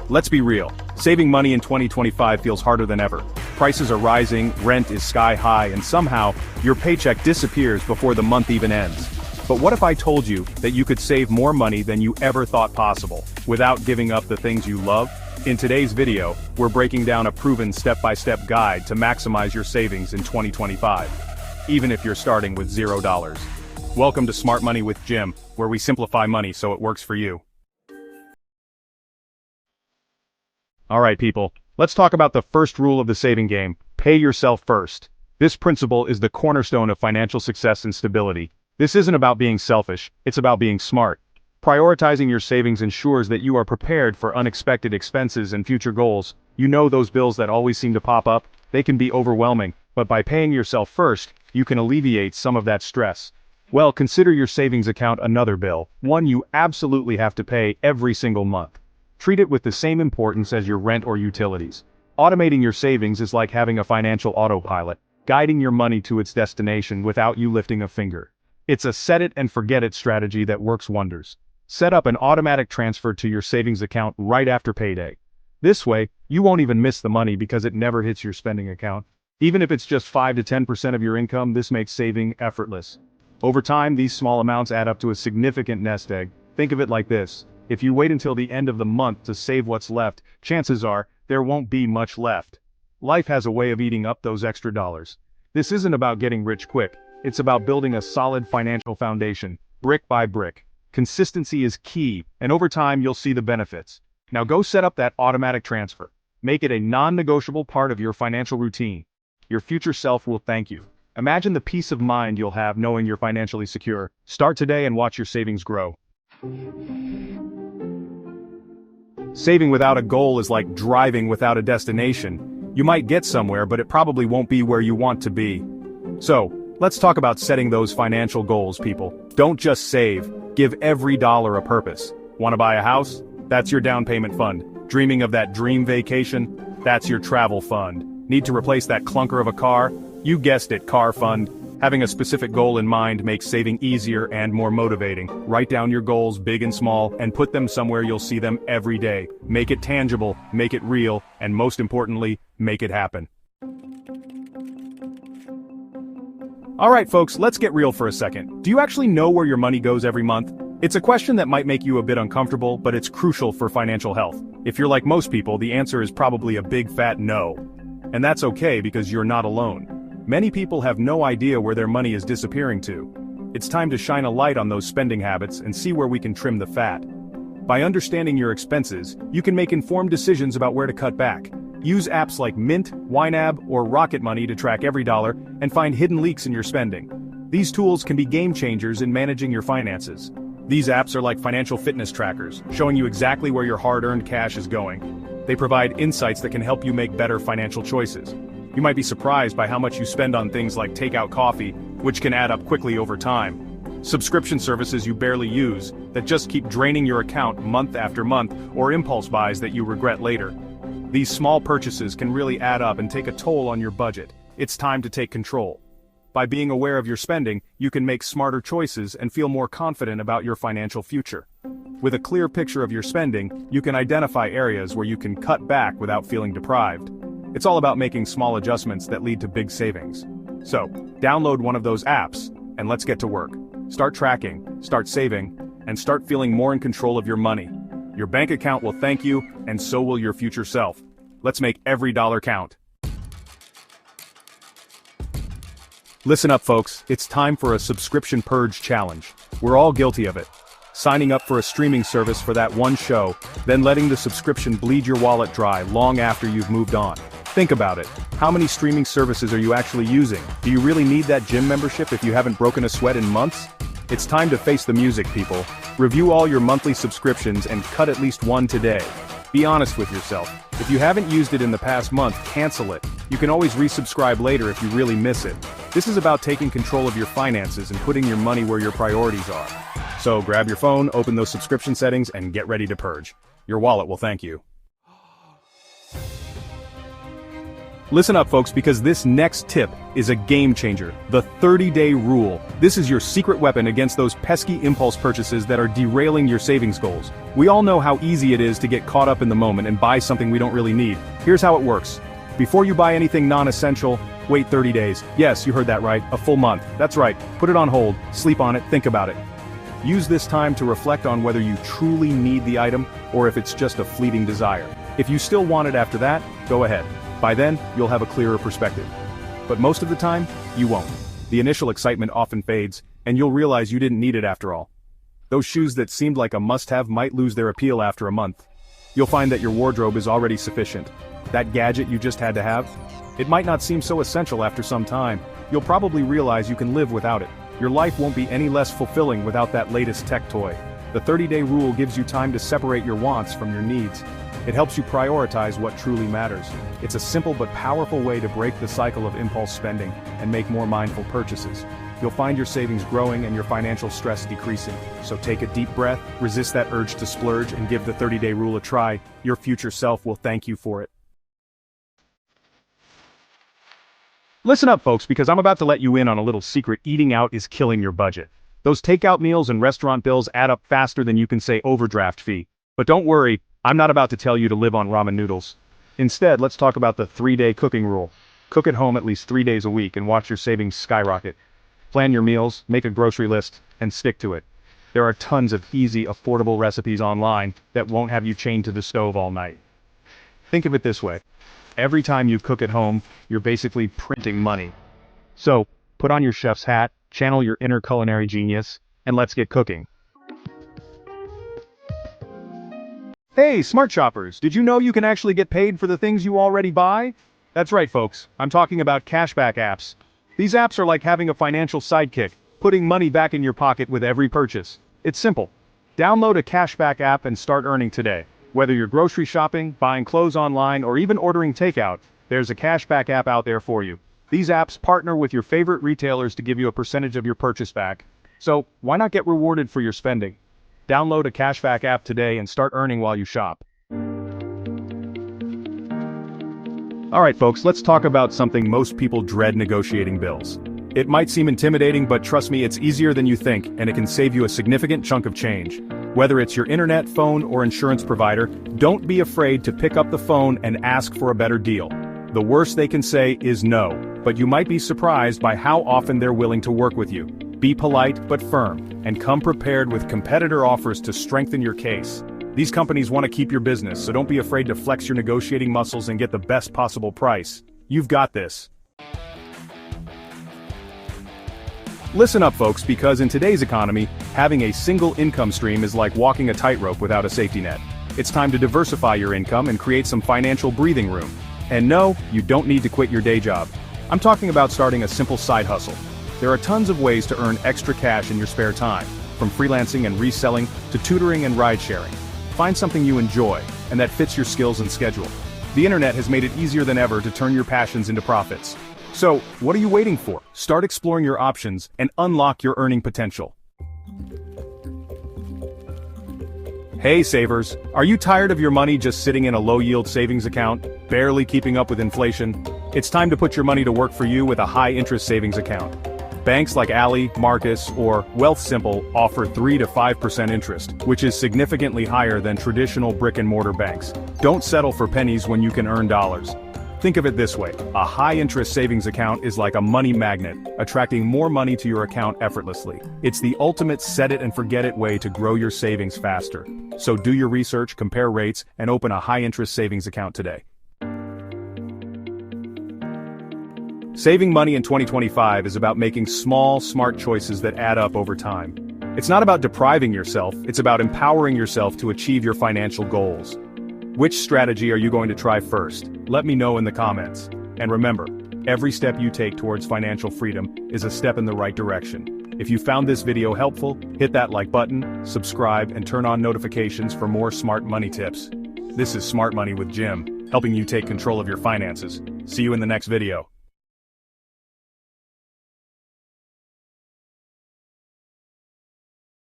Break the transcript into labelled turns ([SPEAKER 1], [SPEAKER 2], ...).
[SPEAKER 1] Let's be real. Saving money in 2025 feels harder than ever. Prices are rising, rent is sky high, and somehow, your paycheck disappears before the month even ends. But what if I told you that you could save more money than you ever thought possible, without giving up the things you love? In today's video, we're breaking down a proven step-by-step guide to maximize your savings in 2025, even if you're starting with $0. Welcome to Smart Money with Jim, where we simplify money so it works for you. Alright people, let's talk about the first rule of the saving game: pay yourself first. This principle is the cornerstone of financial success and stability. This isn't about being selfish, it's about being smart. Prioritizing your savings ensures that you are prepared for unexpected expenses and future goals. You know those bills that always seem to pop up? They can be overwhelming, but by paying yourself first, you can alleviate some of that stress. Well, consider your savings account another bill, one you absolutely have to pay every single month. Treat it with the same importance as your rent or utilities. Automating your savings is like having a financial autopilot, guiding your money to its destination without you lifting a finger. It's a set-it-and-forget-it strategy that works wonders. Set up an automatic transfer to your savings account right after payday. This way, you won't even miss the money because it never hits your spending account. Even if it's just 5 to 10% of your income, this makes saving effortless. Over time, these small amounts add up to a significant nest egg. Think of it like this: if you wait until the end of the month to save what's left, chances are, there won't be much left. Life has a way of eating up those extra dollars. This isn't about getting rich quick, it's about building a solid financial foundation, brick by brick. Consistency is key, and over time you'll see the benefits. Now go set up that automatic transfer. Make it a non-negotiable part of your financial routine. Your future self will thank you. Imagine the peace of mind you'll have knowing you're financially secure. Start today and watch your savings grow. Saving without a goal is like driving without a destination. You might get somewhere, but it probably won't be where you want to be. So, let's talk about setting those financial goals, people. Don't just save, give every dollar a purpose. Want to buy a house? That's your down payment fund. Dreaming of that dream vacation? That's your travel fund. Need to replace that clunker of a car? You guessed it, car fund. Having a specific goal in mind makes saving easier and more motivating. Write down your goals, big and small, and put them somewhere you'll see them every day. Make it tangible, make it real, and most importantly, make it happen. Alright folks, let's get real for a second. Do you actually know where your money goes every month? It's a question that might make you a bit uncomfortable, but it's crucial for financial health. If you're like most people, the answer is probably a big fat no. And that's okay because you're not alone. Many people have no idea where their money is disappearing to. It's time to shine a light on those spending habits and see where we can trim the fat. By understanding your expenses, you can make informed decisions about where to cut back. Use apps like Mint, YNAB, or Rocket Money to track every dollar and find hidden leaks in your spending. These tools can be game changers in managing your finances. These apps are like financial fitness trackers, showing you exactly where your hard-earned cash is going. They provide insights that can help you make better financial choices. You might be surprised by how much you spend on things like takeout coffee, which can add up quickly over time. Subscription services you barely use, that just keep draining your account month after month, or impulse buys that you regret later. These small purchases can really add up and take a toll on your budget. It's time to take control. By being aware of your spending, you can make smarter choices and feel more confident about your financial future. With a clear picture of your spending, you can identify areas where you can cut back without feeling deprived. It's all about making small adjustments that lead to big savings. So, download one of those apps, and let's get to work. Start tracking, start saving, and start feeling more in control of your money. Your bank account will thank you, and so will your future self. Let's make every dollar count. Listen up folks, it's time for a subscription purge challenge. We're all guilty of it. Signing up for a streaming service for that one show, then letting the subscription bleed your wallet dry long after you've moved on. Think about it. How many streaming services are you actually using? Do you really need that gym membership if you haven't broken a sweat in months? It's time to face the music, people. Review all your monthly subscriptions and cut at least one today. Be honest with yourself. If you haven't used it in the past month, cancel it. You can always resubscribe later if you really miss it. This is about taking control of your finances and putting your money where your priorities are. So grab your phone, open those subscription settings, and get ready to purge. Your wallet will thank you. Listen up, folks, because this next tip is a game changer. The 30-day rule. This is your secret weapon against those pesky impulse purchases that are derailing your savings goals. We all know how easy it is to get caught up in the moment and buy something we don't really need. Here's how it works. Before you buy anything non-essential, wait 30 days. Yes, you heard that right, a full month. That's right, put it on hold, sleep on it, think about it. Use this time to reflect on whether you truly need the item or if it's just a fleeting desire. If you still want it after that, go ahead. By then, you'll have a clearer perspective. But most of the time, you won't. The initial excitement often fades, and you'll realize you didn't need it after all. Those shoes that seemed like a must-have might lose their appeal after a month. You'll find that your wardrobe is already sufficient. That gadget you just had to have? It might not seem so essential after some time. You'll probably realize you can live without it. Your life won't be any less fulfilling without that latest tech toy. The 30-day rule gives you time to separate your wants from your needs. It helps you prioritize what truly matters. It's a simple but powerful way to break the cycle of impulse spending and make more mindful purchases. You'll find your savings growing and your financial stress decreasing. So take a deep breath, resist that urge to splurge, and give the 30-day rule a try. Your future self will thank you for it. Listen up, folks, because I'm about to let you in on a little secret. Eating out is killing your budget. Those takeout meals and restaurant bills add up faster than you can say overdraft fee. But don't worry, I'm not about to tell you to live on ramen noodles. Instead, let's talk about the 3-day cooking rule. Cook at home at least 3 days a week and watch your savings skyrocket. Plan your meals, make a grocery list, and stick to it. There are tons of easy, affordable recipes online that won't have you chained to the stove all night. Think of it this way. Every time you cook at home, you're basically printing money. So, put on your chef's hat, channel your inner culinary genius, and let's get cooking. Hey, smart shoppers, did you know you can actually get paid for the things you already buy? That's right, folks, I'm talking about cashback apps. These apps are like having a financial sidekick, putting money back in your pocket with every purchase. It's simple. Download a cashback app and start earning today. Whether you're grocery shopping, buying clothes online, or even ordering takeout, there's a cashback app out there for you. These apps partner with your favorite retailers to give you a percentage of your purchase back. So, why not get rewarded for your spending? Download a cashback app today and start earning while you shop. Alright folks, let's talk about something most people dread: negotiating bills. It might seem intimidating, but trust me, it's easier than you think, and it can save you a significant chunk of change. Whether it's your internet, phone, or insurance provider, don't be afraid to pick up the phone and ask for a better deal. The worst they can say is no, but you might be surprised by how often they're willing to work with you. Be polite but firm, and come prepared with competitor offers to strengthen your case. These companies want to keep your business, so don't be afraid to flex your negotiating muscles and get the best possible price. You've got this. Listen up, folks, because in today's economy, having a single income stream is like walking a tightrope without a safety net. It's time to diversify your income and create some financial breathing room. And no, you don't need to quit your day job. I'm talking about starting a simple side hustle. There are tons of ways to earn extra cash in your spare time, from freelancing and reselling to tutoring and ride-sharing. Find something you enjoy, and that fits your skills and schedule. The internet has made it easier than ever to turn your passions into profits. So, what are you waiting for? Start exploring your options and unlock your earning potential. Hey savers, are you tired of your money just sitting in a low-yield savings account, barely keeping up with inflation? It's time to put your money to work for you with a high-interest savings account. Banks like Ally, Marcus, or Wealthsimple offer 3 to 5% interest, which is significantly higher than traditional brick-and-mortar banks. Don't settle for pennies when you can earn dollars. Think of it this way, a high-interest savings account is like a money magnet, attracting more money to your account effortlessly. It's the ultimate set-it-and-forget-it way to grow your savings faster. So do your research, compare rates, and open a high-interest savings account today. Saving money in 2025 is about making small, smart choices that add up over time. It's not about depriving yourself, it's about empowering yourself to achieve your financial goals. Which strategy are you going to try first? Let me know in the comments. And remember, every step you take towards financial freedom is a step in the right direction. If you found this video helpful, hit that like button, subscribe, and turn on notifications for more smart money tips. This is Smart Money with Jim, helping you take control of your finances. See you in the next video.